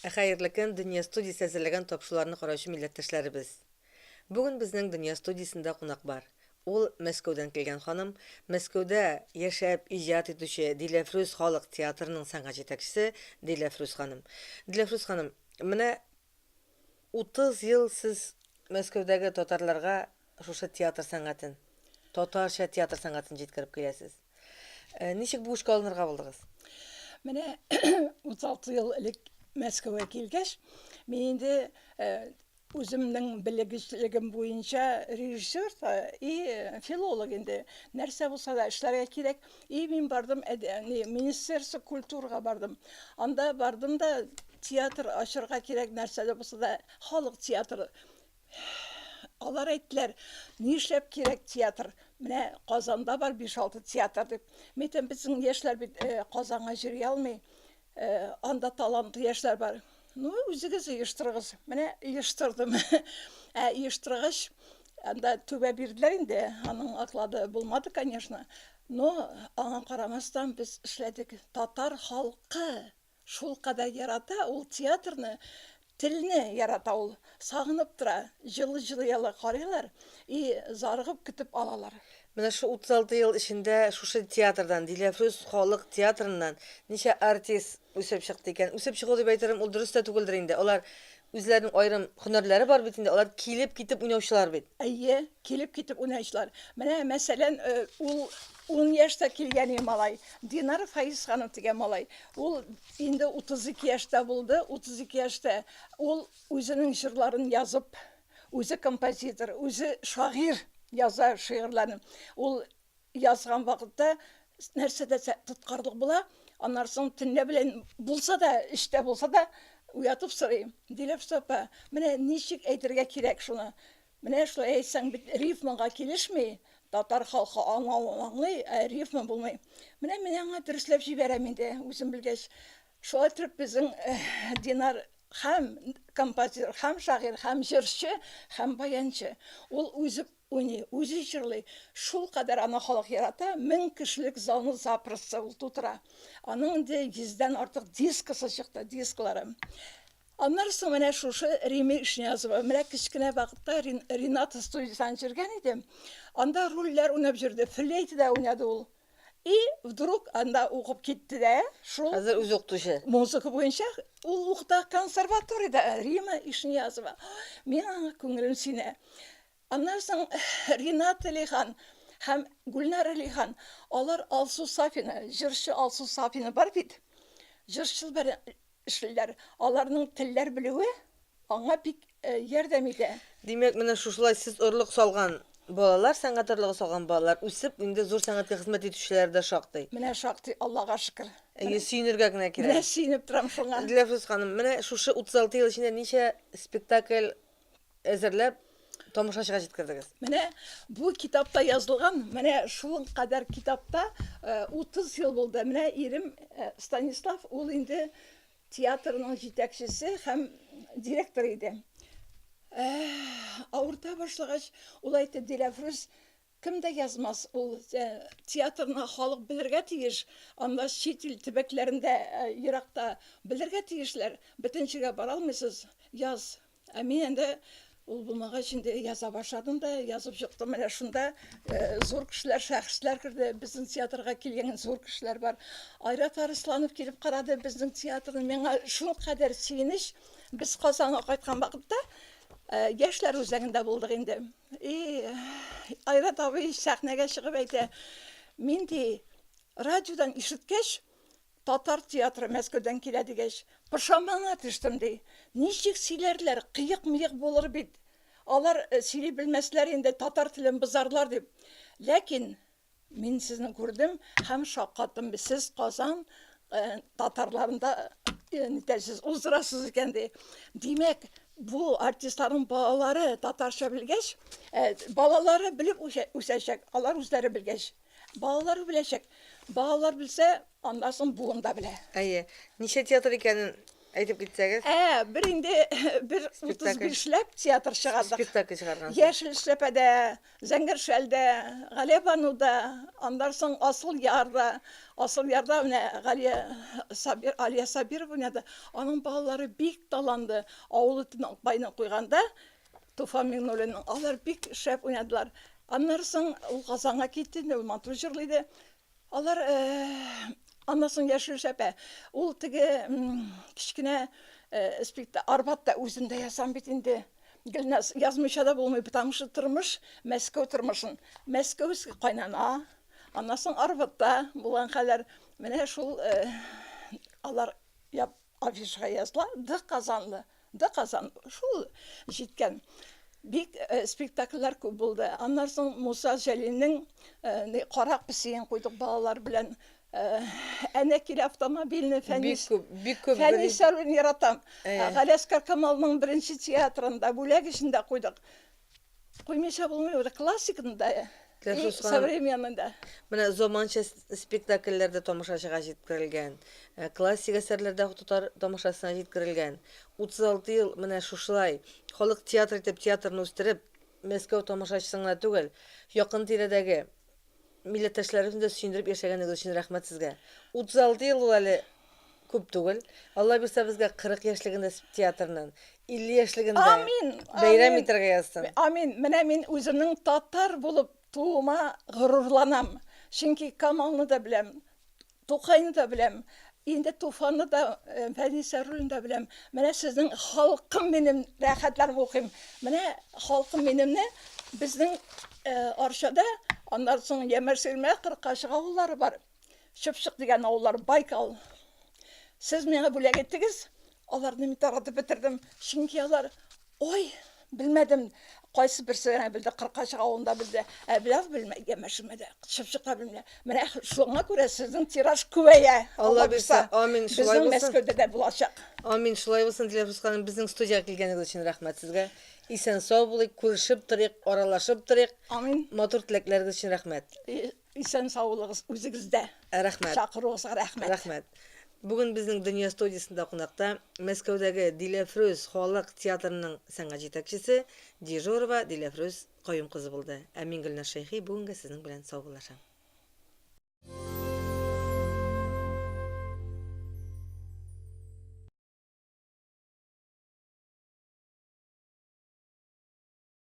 Хәерле көн, Дөнья студиясе әзерләгән тапшыруларны караучы милләттәшләребез. Бүген безнең Дөнья студиясендә кунак бар. Ул Мәскәүдән килгән ханым, Мәскәүдә яшәп иҗат итүче Диләфрүз халык театрының сәнгать җитәкчесе Диләфрүз ханым. Диләфрүз ханым, менә 30 ел сез Мәскәүдәге татарларга шушы театр сәнгатен, татарча театр сәнгатен җиткереп киләсез. Ничек бу эшкә алынырга булдыгыз? Менә 36 ел элек Мәскәүгә килгәч, мин инде үземнең белгечлегем буенча режиссер и филолог инде. Нәрсә булса да эшләргә кирәк. И мин бардым, Министерство культурага бардым. Анда бардым да театр ачырга кирәк, нәрсә дә булса да халык театры. Алар әйттеләр, нишләп кирәк театр? Менә Казанда бар 5-6 театр дип. Мәйтәм, безнең яшьләр бит Казанга йөри алмый. Анда талантлы яшьләр бар. Ну, үзегез оештырыгыз. Менә оештырдым. Оештыргач, анда түбә бирделәр инде. Аның оклады булмады, конечно. Но аңа карамастан без эшләдек. Татар халкы шул кадәр ярата ул театрны. Телне ярата ул, сагынып тора, җылы-җылы карыйлар и зарыгып көтеп алалар. Менә шу 36 ел эчендә шушы театрдан, Диләфрүз халык театрыннан ничә артист үсеп чыкты икән? Үсеп чыгу дип әйтерем, ул дөрес тә түгелдер инде. Алар үзләренең аерым һөнәрләре бар бит инде. Алар килеп китеп уйнаучылар бит. Әйе, килеп китеп уйнаучылар. Менә мәсәлән, ул 10 яшьтә килгән малай, Динар Фаиз ханым дигән малай. Ул инде 32 яшьтә булды, 32 яшьтә. Ул үзенең җырларын язып, үзе композитор, үзе шагыйрь яза шигырьләрен. Ул язган вакытта нәрсә дә тоткарлык була. Аннан соң төнлә белән булса да, эштә булса да уятып сорый. Диләфрүз апа, менә ничек әйтергә кирәк шуны? Менә шулай әйтсәң бит рифмага килешми. Татар халкы аңлый, рифма булмый. Менә мин аңа дөресләп җибәрәм инде, үзем белгәч. Шулай итеп безнең Динар һәм композитор, һәм шагыйрь, һәм җырчы, һәм баянчы. Ул үзе уйный, үзе җырлый. Шул кадәр аны халык ярата, 1000 кешелек залны запросто ул тутыра. Аның инде 100дән артык дискысы чыкты, дисклары. Аннан соң менә шушы ремикшне язып, менә кечкенә вакытта Ринат студиясында җиргән идем. Анда рольләр уйнап җирде, флейтада уйнады ул. И вдруг анда укып китте дә, шул Хәзер үзе укытучы. музыка буенча ул укыта консерваториядә, Рима ишне язып. Мин аңа күңелем сине. Аннан соң Ринат Алихан һәм Гүлнар Алихан, алар Алсу Сафина, җырчы Алсу Сафина бар бит. Җырчыл бер эшләр, аларның телләр белүе аңа бик ярдәм итә. Димәк, менә шушылай сез орлык салган балалар, сәнгать орлыгы салган балалар үсеп, инде зур сәнгатькә хезмәт итүчеләр дә шактый. Менә шактый, Аллага шөкер. Сөенергә генә кирәк. Менә сөенеп торам шуңа. Диләфрүз ханым, менә шушы 36 ел эчендә ничә спектакль әзерләп тамашачыга җиткердегез? Менә бу китапта язылган, менә шул кадәр китапта 30 ел булды. Менә ирем Станислав, ул инде театрның җитәкчесе һәм директор иде. Авырта башлагач, ул әйтте, Диләфрүз, кем дә язмас, ул театрны халык белергә тиеш. Анда чит ил төбәкләрендә еракта белергә тиешләр. Бөтенчегә бара алмыйсыз, яз. Мин инде ул булмагач инде яза башладым да, язып чыктым. Менә шунда зур кешеләр, шәхесләр керде. Безнең театрга килгән зур кешеләр бар. Айрат Арсланов килеп карады безнең театрны. Миңа шул кадәр сөенеч. Без Казанга кайткан вакытта яшьләр үзәгендә булдык инде. Айрат абый сәхнәгә чыгып әйтә, мин ди радиодан ишеткәч, татар театры Мәскәүдән килә дигәч, пошамана төштем ди. Ничек сөйләрләр, кыек-мыек булыр бит. Алар сөйли белмәсләр инде, татар телен бозарлар дип. Ләкин мин сезне күрдем һәм шаккаттым. Сез Казан татарларында нитәсез уздырасыз икән ди. Димәк, бу артистларның балалары татарча белгәч, балалары белеп үсәчәк, алар үзләре белгәч. Балалары беләчәк. Балалар белсә, андан соң буын да белә. Әйе. Ничә театр икәнен Әйтеп китсәгез, Bir indi bir 35'lep tiyatr çıkardık. спектакль чыгаргансыз. Yeşil Şepe'de, Zengirşel'de, Galebanu'da, ondan sonra Asıl Yar'da Aliye Sabir oynadı. Onun bağları bik dalandı. Ağulutun bayına koyganda, Tufan Mignol'un alır bik şep oynadılar. Ondan sonra o Kazan'a gitti, o mantrujurluydu. Alır ondan sonra Yeşil Şepe. O tege kişkine Arbat'ta özünde yazan bitindi. Yazmışa da bulmuyor, потому что тұрмыш, Мәскеу тұрмышын. Мәскеу қайнана, анасын Арбатта болған қалар, міне шул алар афишға yazdılar, ды қазанды, шул жеткен. Бик спектакльләр көп булды. Аннан соң Муса Жәлилнең қарақ пісейін қойдық балалар белән. Әнә килә автомобильне Фәнис яратам. Галәскәр Камалның беренче театрында бүләк эчендә куйдык. Куймыйча булмый, классикында, современныйда. Менә заманча спектакльләрдә тамашачыга җиткерелгән, классик әсәрләрдә тамашасына җиткерелгән. 36 ел менә шушылай халык театр итеп театрны үстереп, Мәскәү тамашачысына түгел, якын тирәдәге милләттәшләребезне сөендереп яшәгәнегез өчен рәхмәт сезгә. 36 ел ул әле күп түгел. Алла бирсә безгә 40 яшьлегендә театрның, 50 яшьлегендә бәйрәм итәргә язсын. Амин. Менә мин үземнең татар булып тууыма горурланам. Чөнки Камалны да беләм, Тукайны да беләм. Инде Туфанны да, Фәнис ролен да беләм. Менә сезнең халкым минем рәхәтләр укыйм. Менә халкым минемне безнең Арчада, аннан соң Ямәр-Сөлмә, Кыркашык авыллары бар. Чыпчык дигән авыллар, Байкал. Сез миңа бүләк иттегез, аларны мин таратып бетердем. Чөнки алар, ой, белмәдем, кайсы берсе генә белде, Кыркашык авылында белде. Беләм белмәй, Ямәр-Сөлмәдә, Чыпчыкта белмә. Менә шуңа күрә сезнең тираж күбәя. Алла бирсә, амин, шулай булсын. Безнең Мәскәүдә дә булачак. Амин, шулай булсын. Диләфрүз ханым, безнең студиягә килгәнегез өчен рәхмәт сезгә. Исән сау булыйк, күрешеп торыйк, аралашып торыйк. Амин. Матур теләкләрегез өчен рәхмәт. Исән саулыгыз үзегездә. Рәхмәт. Чакыруыгызга рәхмәт. Рәхмәт. Бүген безнең Дөнья студиясында кунакта Мәскәүдәге Диләфрүз халык театрының сәнгать җитәкчесе Дежурова Диләфрүз Каюм кызы булды. Ә мин Гөлнар Шәйхи бүгенгә сезнең белән сау булашам.